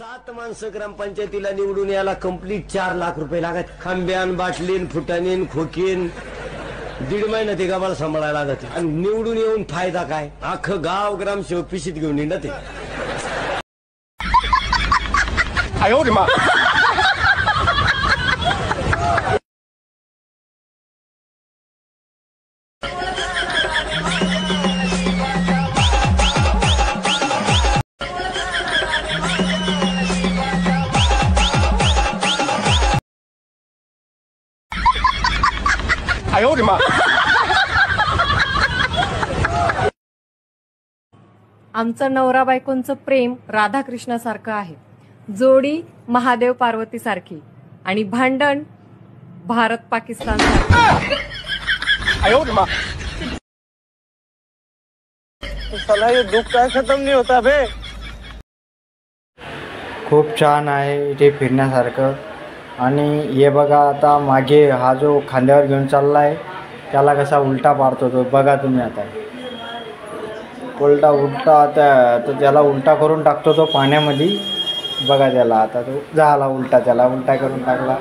7 माणसं ग्रामपंचायतीला निवडून यायला कंप्लीट 4 लाख रुपये लागत. खांब्यान बाटलीन फुटानीन खोकीन 1.5 महिना ते गावाला सांभाळायला लागत. आणि निवडून येऊन फायदा काय? अख्खं गाव ग्रामसेवक पिशीत घेऊन येणार ते. आमचं नवरा बायकोंचं प्रेम राधाकृष्णासारखं आहे, जोडी महादेव पार्वती सारखी, आणि भांडण भारत पाकिस्तान सारखं. साला ये दुख काय खत्म नहीं होता बे. खूप छान आहे इथे फिरण्यासारखं. आणि हे बघा आता मागे हा जो खांद्यावर घेऊन चाललाय त्याला कसा उलटा पाडतो तो बघा तुम्ही. आता उलटा आता तो त्याला उलटा करून टाकतो तो पाण्यामध्ये बघा. त्याला आता तो झाला उलटा, त्याला उलटा करून टाकला.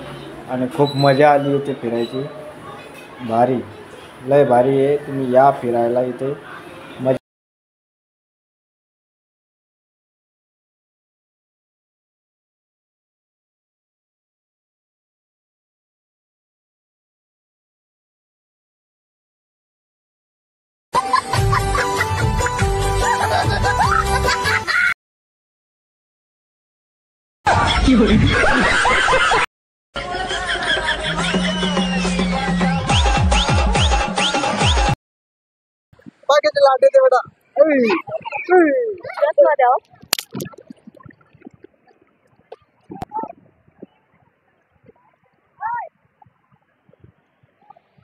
आणि खूप मजा आली इथे फिरायची. भारी, लय भारी आहे. तुम्ही या फिरायला इथे. बाकीचे लाटे ते बेटा.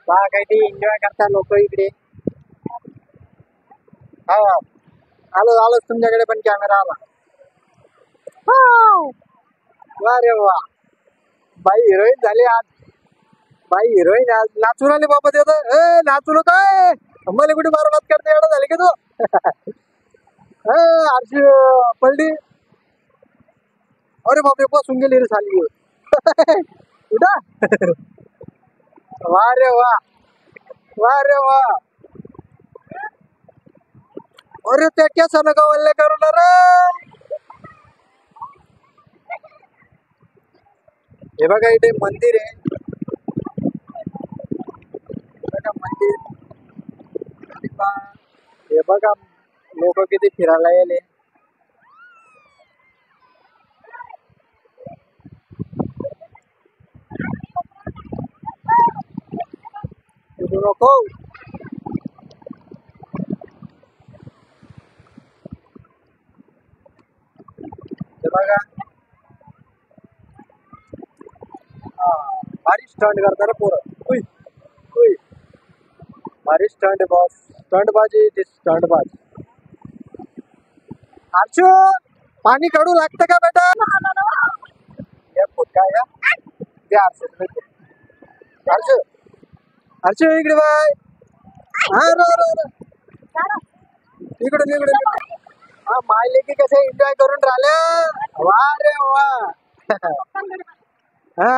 बघा काही एन्जॉय करता लोक इकडे. हा आलोच तुमच्याकडे पण कॅमेरा आला. वा रे वा, बाई हिरोईन झाली आज. बाई हिरोईन आज नाचून आली बाबा. देत नाचू काय मला कुठे मारणात करते एवढं झाले की तू. आरशी पडली. अरे बापरे बसून गेली रे साली. कुठं वा रे वा, वा रे वा. अरे त्या केसानं का वल्ले करून रे. हे बघा इथे मंदिर आहे. मंदिर हे बघा लोक किती फिरायला येले. नको हे बघा भारी स्टंट करता रे पोरं. भारी स्टंट बॉस. स्टंटबाजी ती स्टंटबाज. अर्शू पाणी काढू लागतं का बेटा. हे फुटका या ते अर्शू अर्शू इकडे बाय. इकडे हा मायले की कसे एन्जॉय करून राहिले. वा रे वा. हा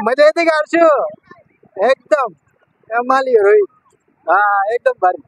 मजा येते का अर्शू. एकदम कमाल हिरोईन. हा एकदम भारी.